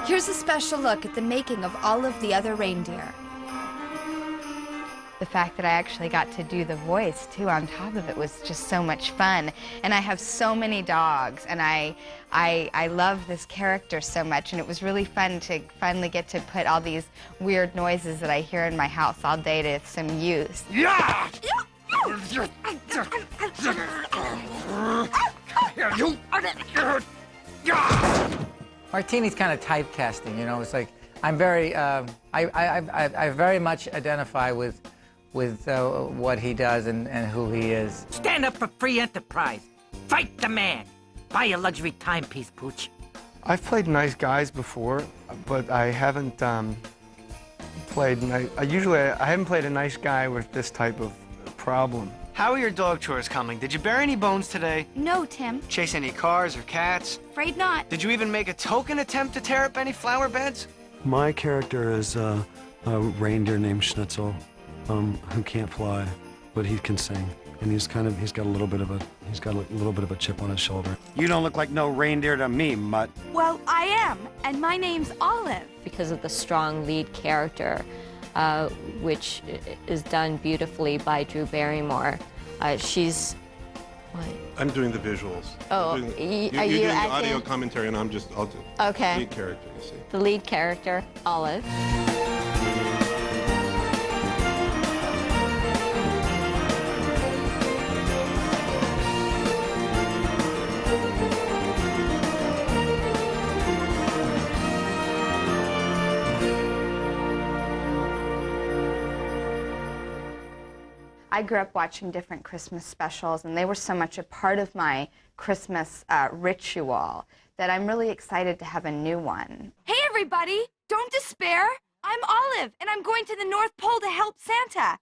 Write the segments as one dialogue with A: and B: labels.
A: Here's a special look at the making of Olive the Other Reindeer.
B: The fact that I actually got to do the voice, too, on top of it was just so much fun. And I have so many dogs, and I love this character so much, and it was really fun to finally get to put all these weird noises that I hear in my house all day to some use.
C: Yeah!
D: Martini's kind of typecasting, you know. It's like I'm very, I very much identify with what he does and who he is.
E: Stand up for free enterprise. Fight the man. Buy a luxury timepiece, Pooch.
C: I've played nice guys before, but I haven't played nice. I haven't played a nice guy with this type of problem.
F: How are your dog chores coming? Did you bury any bones today?
A: No, Tim.
F: Chase any cars or cats?
A: Afraid not.
F: Did you even make a token attempt to tear up any flower beds?
G: My character is a reindeer named Schnitzel, who can't fly, but he can sing, and he's got a little bit of a chip on his shoulder.
H: You don't look like no reindeer to me, mutt.
A: Well, I am, and my name's Olive.
I: Because of the strong lead character, which is done beautifully by Drew Barrymore. She's, what?
J: I'm doing the visuals.
I: Oh,
J: you're doing the
I: acting?
J: audio commentary, and I'll do
I: Okay.
J: the lead character, you see.
I: The lead character, Olive.
B: I grew up watching different Christmas specials, and they were so much a part of my Christmas ritual that I'm really excited to have a new one.
A: Hey, everybody! Don't despair! I'm Olive, and I'm going to the North Pole to help Santa.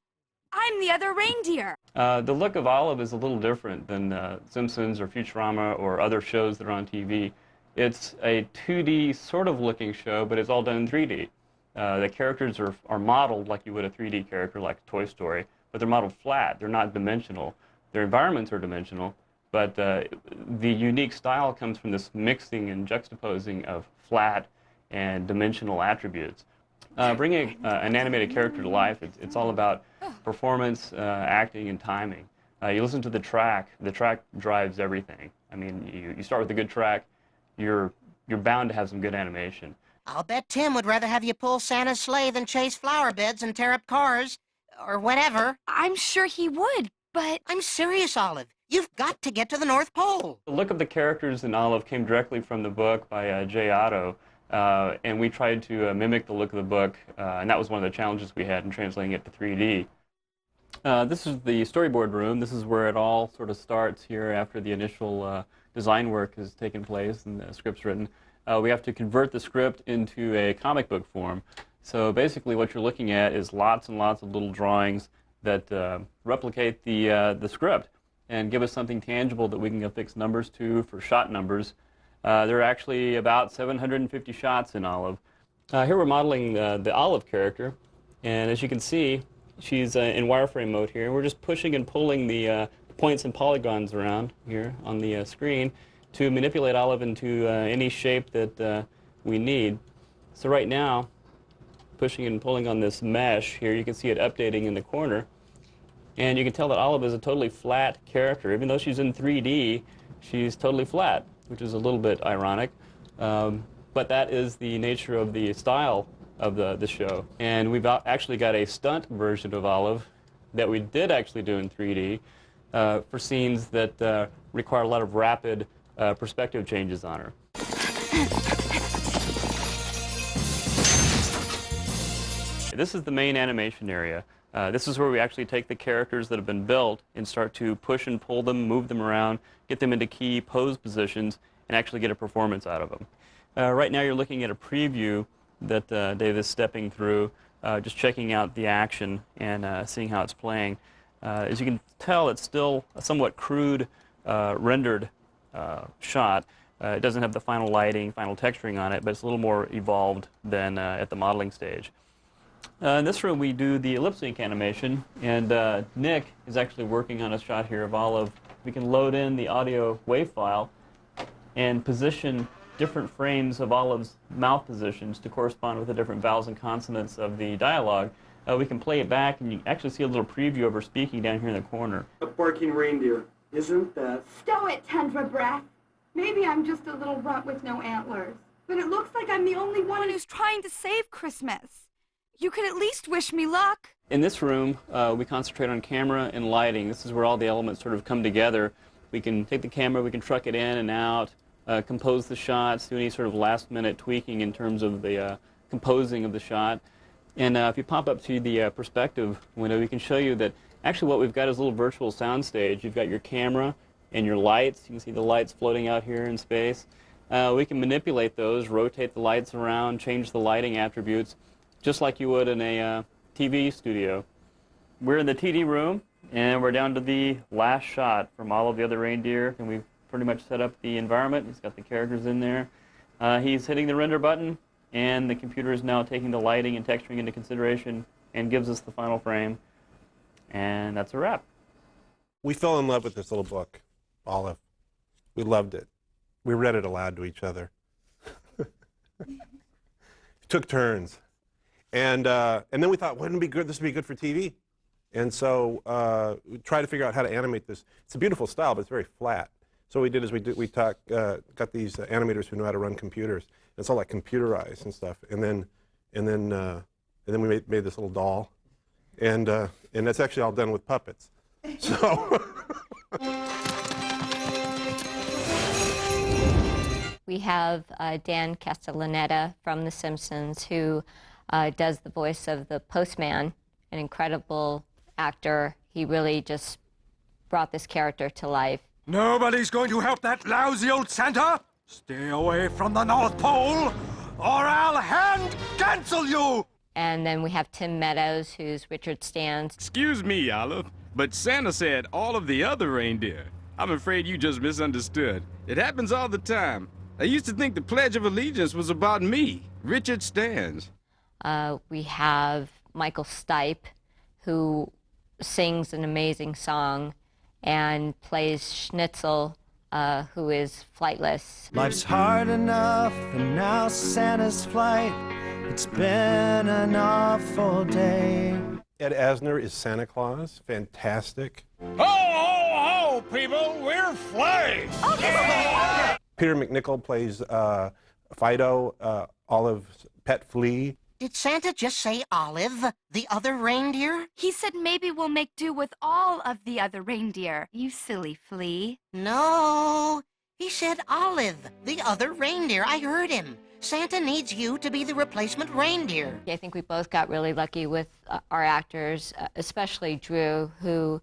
A: I'm the other reindeer.
K: The look of Olive is a little different than Simpsons or Futurama or other shows that are on TV. It's a 2D sort of looking show, but it's all done in 3D. The characters are modeled like you would a 3D character like Toy Story, but they're modeled flat. They're not dimensional. Their environments are dimensional, but the unique style comes from this mixing and juxtaposing of flat and dimensional attributes. Bringing an animated character to life, it's all about performance, acting, and timing. You listen to the track drives everything. I mean, you start with a good track, you're bound to have some good animation.
E: I'll bet Tim would rather have you pull Santa's sleigh than chase flower beds and tear up cars. Or whatever.
A: I'm sure he would, but...
E: I'm serious, Olive. You've got to get to the North Pole.
K: The look of the characters in Olive came directly from the book by Jay Otto, and we tried to mimic the look of the book, and that was one of the challenges we had in translating it to 3D. This is the storyboard room. This is where it all sort of starts here after the initial design work has taken place and the script's written. We have to convert the script into a comic book form. So basically what you're looking at is lots and lots of little drawings that replicate the script and give us something tangible that we can affix numbers to for shot numbers. There are actually about 750 shots in Olive. Here we're modeling the Olive character, and as you can see, she's in wireframe mode here. We're just pushing and pulling the points and polygons around here on the screen to manipulate Olive into any shape that we need. So right now, pushing and pulling on this mesh here, you can see it updating in the corner. And you can tell that Olive is a totally flat character. Even though she's in 3D, she's totally flat, which is a little bit ironic. But that is the nature of the style of the show. And we've actually got a stunt version of Olive that we did actually do in 3D for scenes that require a lot of rapid perspective changes on her. This is the main animation area. This is where we actually take the characters that have been built and start to push and pull them, move them around, get them into key pose positions, and actually get a performance out of them. Right now you're looking at a preview that Dave is stepping through, just checking out the action and seeing how it's playing. As you can tell, it's still a somewhat crude rendered shot. It doesn't have the final lighting, final texturing on it, but it's a little more evolved than at the modeling stage. In this room we do the lip sync animation, and Nick is actually working on a shot here of Olive. We can load in the audio WAV file and position different frames of Olive's mouth positions to correspond with the different vowels and consonants of the dialogue, we can play it back, and you actually see a little preview of her speaking down here in the corner.
L: A barking reindeer. Isn't that...
A: Stow it, Tundra Breath. Maybe I'm just a little runt with no antlers, but it looks like I'm the only one who's trying to save Christmas. You could at least wish me luck.
K: In this room, we concentrate on camera and lighting. This is where all the elements sort of come together. We can take the camera, we can truck it in and out, compose the shots, do any sort of last-minute tweaking in terms of the composing of the shot. And if you pop up to the perspective window, we can show you that actually what we've got is a little virtual soundstage. You've got your camera and your lights. You can see the lights floating out here in space. We can manipulate those, rotate the lights around, change the lighting attributes, just like you would in a TV studio. We're in the TD room, and we're down to the last shot from all of the other reindeer, and we've pretty much set up the environment. He's got the characters in there. He's hitting the render button, and the computer is now taking the lighting and texturing into consideration and gives us the final frame. And that's a wrap.
J: We fell in love with this little book, Olive. We loved it. We read it aloud to each other. Took turns. And then we thought, wouldn't it be good? This would be good for TV. And so we tried to figure out how to animate this. It's a beautiful style, but it's very flat. So what we did is we got these animators who know how to run computers. And it's all like computerized and stuff. And then we made this little doll. And that's actually all done with puppets. So.
I: We have Dan Castellaneta from The Simpsons, who does the voice of the postman, an incredible actor. He really just brought this character to life.
H: Nobody's going to help that lousy old Santa. Stay away from the North Pole, or I'll hand cancel you.
I: And then we have Tim Meadows, who's Richard Stans.
M: Excuse me, Olive, but Santa said all of the other reindeer. I'm afraid you just misunderstood. It happens all the time. I used to think the Pledge of Allegiance was about me, Richard Stans.
I: We have Michael Stipe, who sings an amazing song and plays Schnitzel, who is flightless.
N: Life's hard enough, and now Santa's flight. It's been an awful day.
J: Ed Asner is Santa Claus. Fantastic.
H: Ho, ho, ho, people, we're flying.
J: Peter McNichol plays Fido, Olive's pet flea.
E: Did Santa just say Olive, the other reindeer?
A: He said maybe we'll make do with all of the other reindeer, you silly flea.
E: No, he said Olive, the other reindeer. I heard him. Santa needs you to be the replacement reindeer.
I: I think we both got really lucky with our actors, especially Drew, who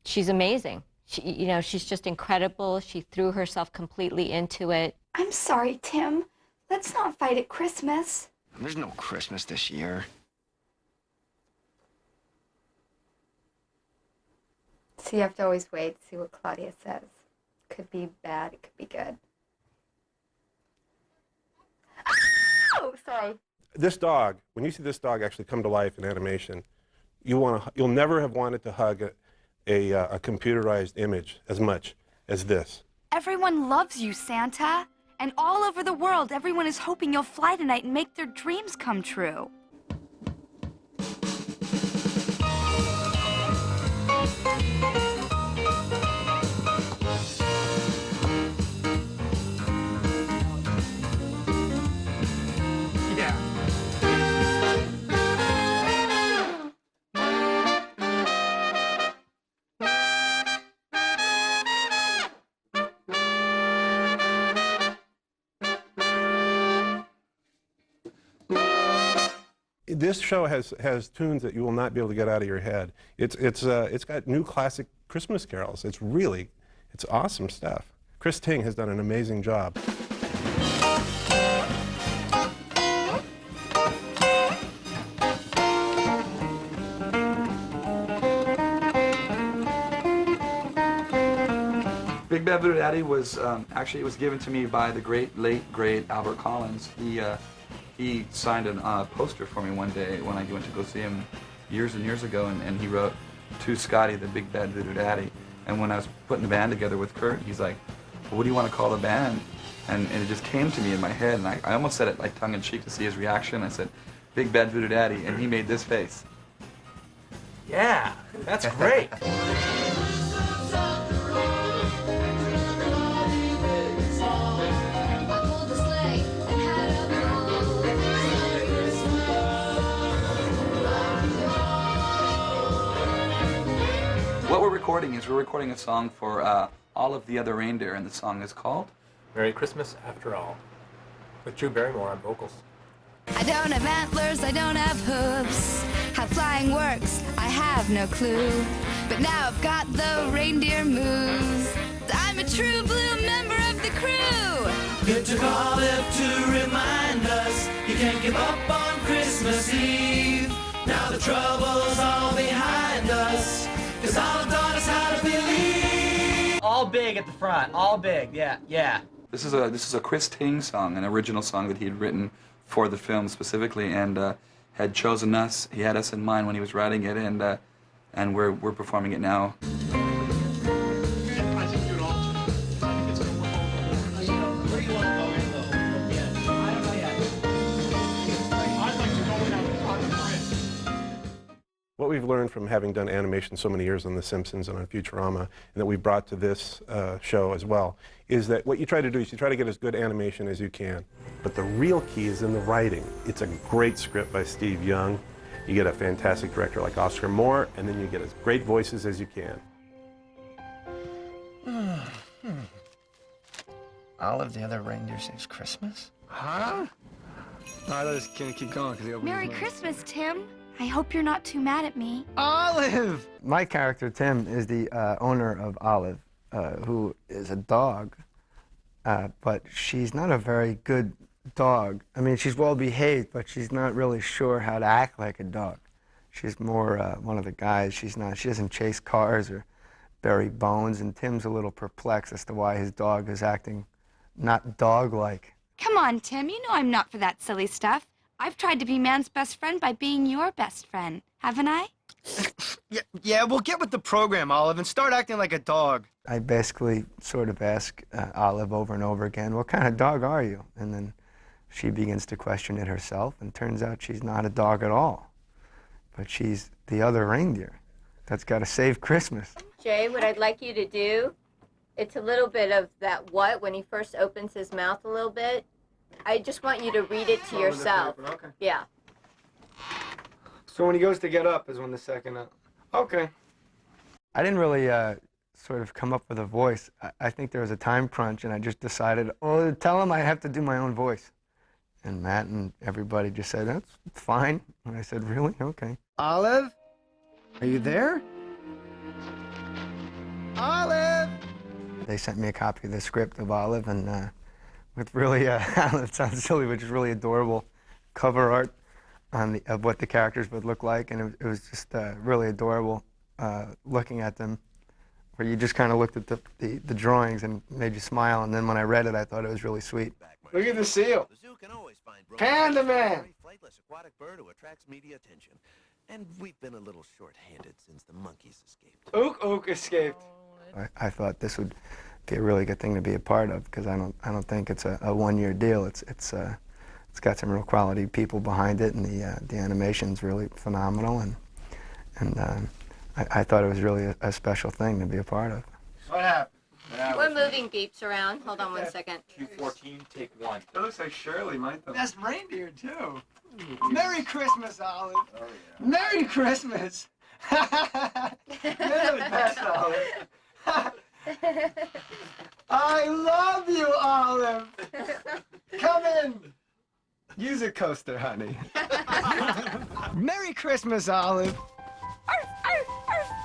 I: she's amazing. She's just incredible. She threw herself completely into it.
A: I'm sorry, Tim. Let's not fight at Christmas.
F: There's no Christmas this year.
B: So you have to always wait to see what Claudia says. Could be bad, it could be good. Oh, sorry.
J: This dog, when you see this dog actually come to life in animation, you'll never have wanted to hug a computerized image as much as this.
A: Everyone loves you, Santa. And all over the world, everyone is hoping you'll fly tonight and make their dreams come true.
J: This show has tunes that you will not be able to get out of your head. It's got new classic Christmas carols. It's awesome stuff. Chris Ting has done an amazing job.
O: Big Bad Voodoo Daddy was actually it was given to me by the late great Albert Collins. He signed a poster for me one day when I went to go see him years and years ago, and he wrote, "To Scotty, the Big Bad Voodoo Daddy." And when I was putting the band together with Kurt, he's like, "Well, what do you want to call the band?" And it just came to me in my head, and I almost said it like tongue-in-cheek to see his reaction. I said, "Big Bad Voodoo Daddy," and he made this face.
P: Yeah, that's great.
O: What we're recording is we're recording a song for all of the other reindeer, and the song is called
P: Merry Christmas After All, with Drew Barrymore on vocals.
B: I don't have antlers, I don't have hooves. How flying works, I have no clue. But now I've got the reindeer moves. I'm a true blue member of the crew.
N: It took Olive to remind us you can't give up on Christmas Eve. Now the trouble's all behind us, 'cause Olive taught us how to believe.
P: All big at the front, all big, yeah, yeah.
O: This is a Chris Ting song, an original song that he had written for the film specifically, and had chosen us. He had us in mind when he was writing it, and we're performing it now.
J: What we've learned from having done animation so many years on The Simpsons and on Futurama, and that we brought to this show as well, is that what you try to do is you try to get as good animation as you can. But the real key is in the writing. It's a great script by Steve Young. You get a fantastic director like Oscar Moore, and then you get as great voices as you can.
F: Olive, the other reindeer saves Christmas?
C: Huh? No, I was gonna keep going because he opened
A: Merry
C: his mouth.
A: Christmas, Tim. I hope you're not too mad at me.
C: Olive! My character, Tim, is the owner of Olive, who is a dog, but she's not a very good dog. I mean, she's well behaved, but she's not really sure how to act like a dog. She's more one of the guys. She doesn't chase cars or bury bones, and Tim's a little perplexed as to why his dog is acting not dog-like.
A: Come on, Tim. You know I'm not for that silly stuff. I've tried to be man's best friend by being your best friend, haven't I?
C: Yeah, well, get with the program, Olive, and start acting like a dog. I basically sort of ask Olive over and over again, what kind of dog are you? And then she begins to question it herself, and turns out she's not a dog at all. But she's the other reindeer that's got to save Christmas.
I: Jay, what I'd like you to do, it's a little bit of that what when he first opens his mouth a little bit. I just want you to read it to yourself.
C: Okay.
I: Yeah.
C: So when he goes to get up is when the second okay. I didn't really sort of come up with a voice. I think there was a time crunch, and I just decided, oh, tell him I have to do my own voice. And Matt and everybody just said, that's fine. And I said, really? Okay. Olive? Are you there? Olive! They sent me a copy of the script of Olive, and with really, it sounds silly, but just really adorable cover art on of what the characters would look like, and it was just really adorable looking at them, where you just kind of looked at the drawings and made you smile, and then when I read it, I thought it was really sweet. Look at the seal. Panda Man!
Q: Flightless aquatic bird who attracts media attention. And we've been a little short-handed since the monkeys escaped.
C: Ook escaped. I thought this would be a really good thing to be a part of, because I don't think it's a one-year deal. It's got some real quality people behind it, and the animation's really phenomenal, and I thought it was really a special thing to be a part of.
P: What happened?
I: We're moving beeps around. Hold on one second.
P: Q14, take one.
C: It looks like Shirley, might though.
N: That's reindeer, too. Merry Christmas, Olive.
C: Oh, yeah.
N: Merry Christmas.
C: You're the best, Olive. I love you, Olive. Come in. Use a coaster, honey. Merry Christmas, Olive.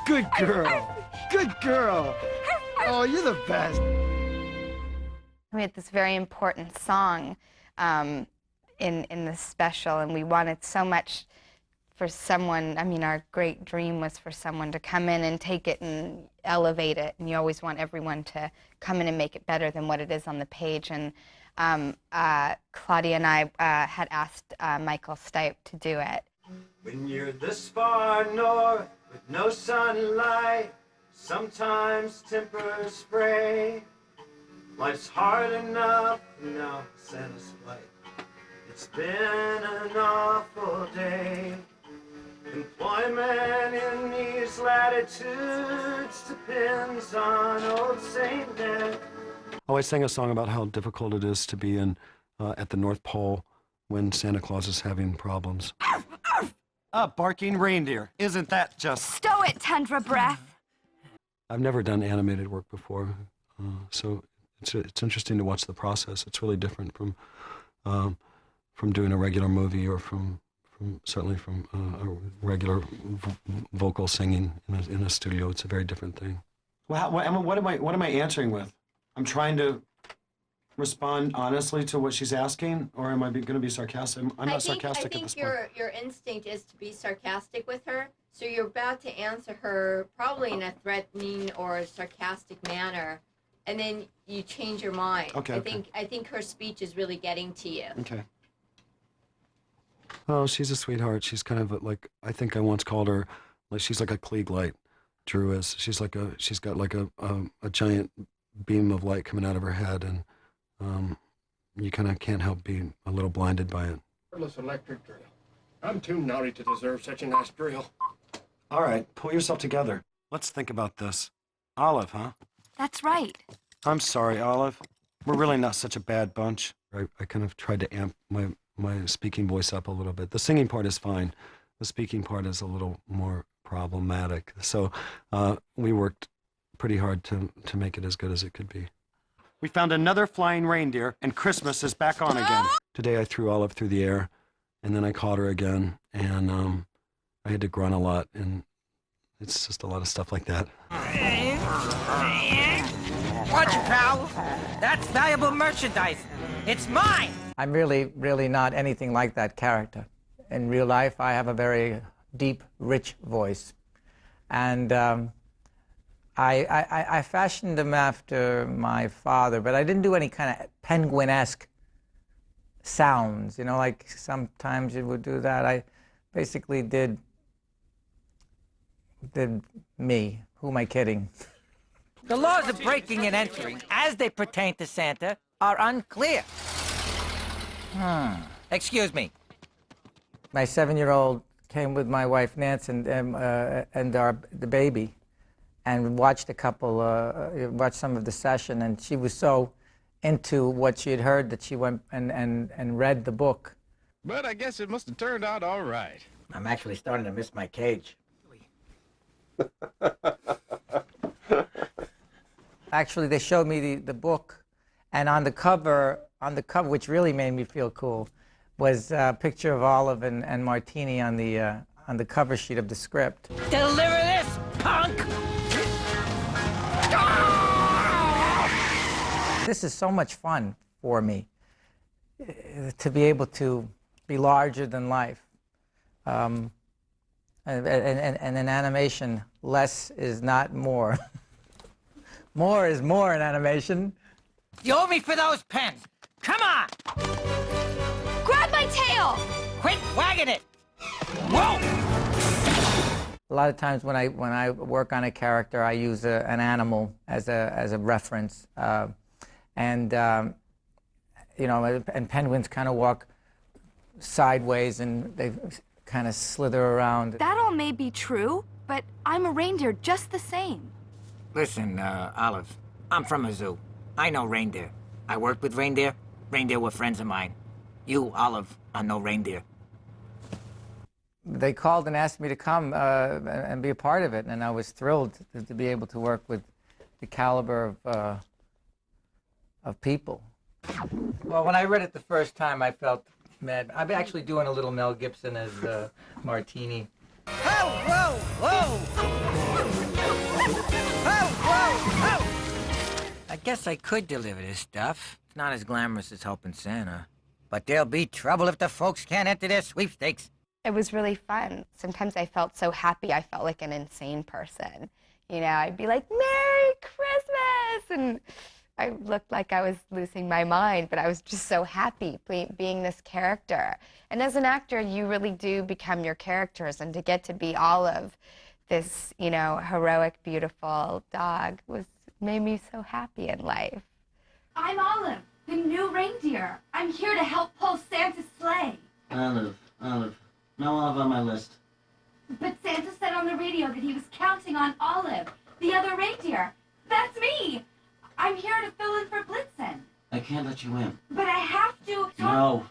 C: Good girl. Good girl. Oh, you're the best.
B: We had this very important song in this special, and we wanted so much for someone, I mean, our great dream was for someone to come in and take it and elevate it, and you always want everyone to come in and make it better than what it is on the page. And Claudia and I had asked Michael Stipe to do it.
N: When you're this far north with no sunlight, sometimes tempers spray. Life's hard enough now, Santa's flight. It's been an awful day. Employment in these latitudes depends on old Saint Nick.
G: Oh, I sang a song about how difficult it is to be in at the North Pole when Santa Claus is having problems.
R: A barking reindeer. Isn't that just...
A: Stow it, Tundra Breath.
G: I've never done animated work before, so it's interesting to watch the process. It's really different from doing a regular movie or certainly from a regular vocal singing in a studio. It's a very different thing.
R: Well, what am I answering with? I'm trying to respond honestly to what she's asking, or am I going to be sarcastic? I'm not sarcastic at this point.
I: I think your instinct is to be sarcastic with her, so you're about to answer her probably in a threatening or sarcastic manner, and then you change your mind.
G: Okay.
I: I think her speech is really getting to you.
G: Okay. Oh, she's a sweetheart. She's kind of like, I think I once called her, like she's like a Klieg light. Drew is. She's got like a giant beam of light coming out of her head, and you kind of can't help being a little blinded by it.
S: Wireless electric drill. I'm too naughty to deserve such a nice drill.
R: All right, pull yourself together. Let's think about this. Olive, huh?
A: That's right.
R: I'm sorry, Olive. We're really not such a bad bunch.
G: I kind of tried to amp my speaking voice up a little bit. The singing part is fine. The speaking part is a little more problematic. So we worked pretty hard to make it as good as it could be.
R: We found another flying reindeer, and Christmas is back on again.
G: Today I threw Olive through the air, and then I caught her again, and I had to grunt a lot, and it's just a lot of stuff like that.
E: Watch it, pal. That's valuable merchandise. It's mine.
D: I'm really, really not anything like that character. In real life, I have a very deep, rich voice. And I fashioned them after my father, but I didn't do any kind of penguin-esque sounds, you know, like sometimes you would do that. I basically did me. Who am I kidding?
E: The laws of breaking and entering, as they pertain to Santa, are unclear. Excuse me.
D: My 7-year-old came with my wife Nance and the baby, and watched watched some of the session, and she was so into what she had heard that she went and read the book.
M: But I guess it must have turned out all right.
E: I'm actually starting to miss my cage.
D: Actually, they showed me the book, and on the cover, which really made me feel cool, was a picture of Olive and Martini on the cover sheet of the script.
E: Deliver this, punk!
D: This is so much fun for me, to be able to be larger than life. And in animation, less is not more. More is more in animation.
E: You owe me for those pens. Come on!
A: Grab my tail!
E: Quit wagging it! Whoa!
D: A lot of times when I work on a character, I use an animal as a reference, and you know, and penguins kind of walk sideways and they kind of slither around.
A: That all may be true, but I'm a reindeer just the same.
E: Listen, Olive, I'm from a zoo. I know reindeer. I worked with reindeer. Reindeer were friends of mine. You, Olive, are no reindeer.
D: They called and asked me to come and be a part of it, and I was thrilled to be able to work with the caliber of people. Well, when I read it the first time, I felt mad. I'm actually doing a little Mel Gibson as Martini.
E: Whoa, whoa, whoa! Whoa, whoa, whoa! I guess I could deliver this stuff. It's not as glamorous as helping Santa. But there'll be trouble if the folks can't enter their sweepstakes.
B: It was really fun. Sometimes I felt so happy, I felt like an insane person. You know, I'd be like, Merry Christmas! And I looked like I was losing my mind, but I was just so happy being this character. And as an actor, you really do become your characters, and to get to be Olive, this, you know, heroic, beautiful dog, made me so happy in life.
A: I'm Olive, the new reindeer. I'm here to help pull Santa's sleigh.
T: Olive. No Olive on my list.
A: But Santa said on the radio that he was counting on Olive, the other reindeer. That's me. I'm here to fill in for Blitzen.
T: I can't let you in.
A: But I have to.
T: No.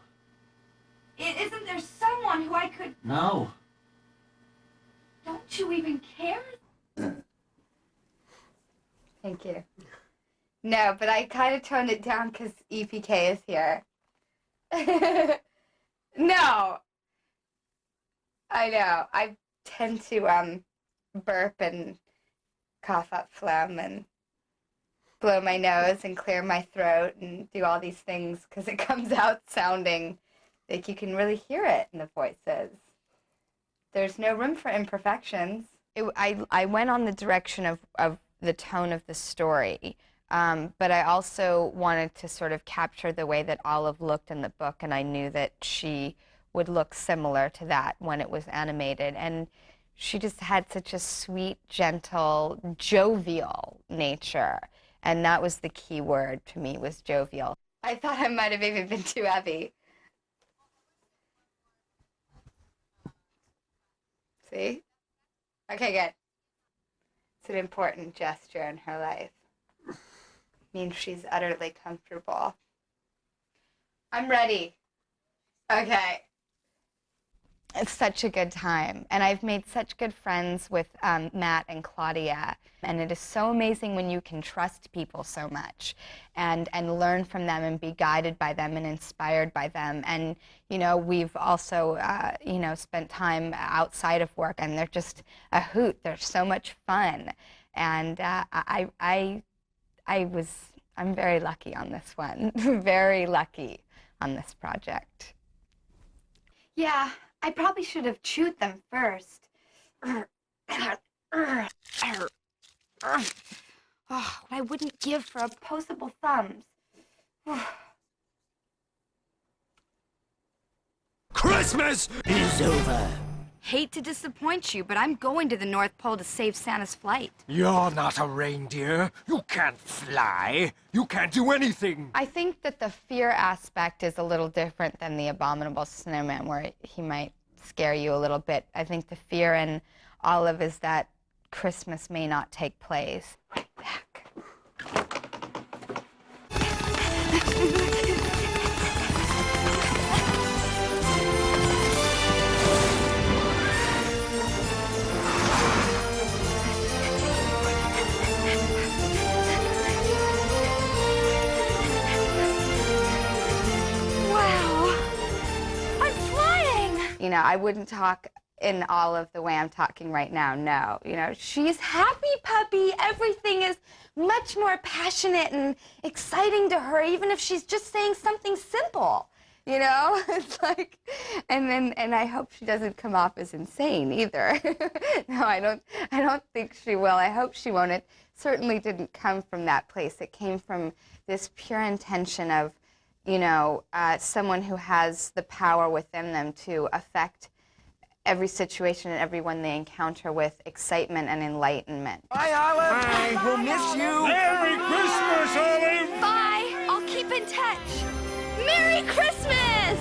A: Isn't there someone who I could...
T: No.
A: Don't you even care?
B: Thank you. No, but I kind of toned it down because EPK is here. No. I know. I tend to burp and cough up phlegm and blow my nose and clear my throat and do all these things because it comes out sounding like you can really hear it in the voices. There's no room for imperfections. I went on the direction of the tone of the story, but I also wanted to sort of capture the way that Olive looked in the book, and I knew that she would look similar to that when it was animated. And she just had such a sweet, gentle, jovial nature. And that was the key word to me, was jovial. I thought I might have even been too heavy. See? Okay, good. It's an important gesture in her life. It means she's utterly comfortable. I'm ready. Okay. It's such a good time, and I've made such good friends with Matt and Claudia, and it is so amazing when you can trust people so much and learn from them and be guided by them and inspired by them. And you know, we've also you know, spent time outside of work, and they're just a hoot. They're so much fun, and I'm very lucky on this one. Very lucky on this project. Yeah. I probably should have chewed them first. Oh, what I wouldn't give for opposable thumbs.
H: Christmas is over.
A: Hate to disappoint you, but I'm going to the North Pole to save Santa's flight.
H: You're not a reindeer. You can't fly. You can't do anything.
B: I think that the fear aspect is a little different than the Abominable Snowman, where he might scare you a little bit. I think the fear in Olive is that Christmas may not take place. Right back. You know, I wouldn't talk in Olive the way I'm talking right now, no. You know, she's happy puppy. Everything is much more passionate and exciting to her, even if she's just saying something simple. You know, it's like, and I hope she doesn't come off as insane either. No, I don't think she will. I hope she won't. It certainly didn't come from that place. It came from this pure intention of, you know, someone who has the power within them to affect every situation and everyone they encounter with excitement and enlightenment.
N: Bye, Olive. Bye. We'll miss you.
H: Merry Christmas, Olive.
A: Bye. I'll keep in touch. Merry Christmas!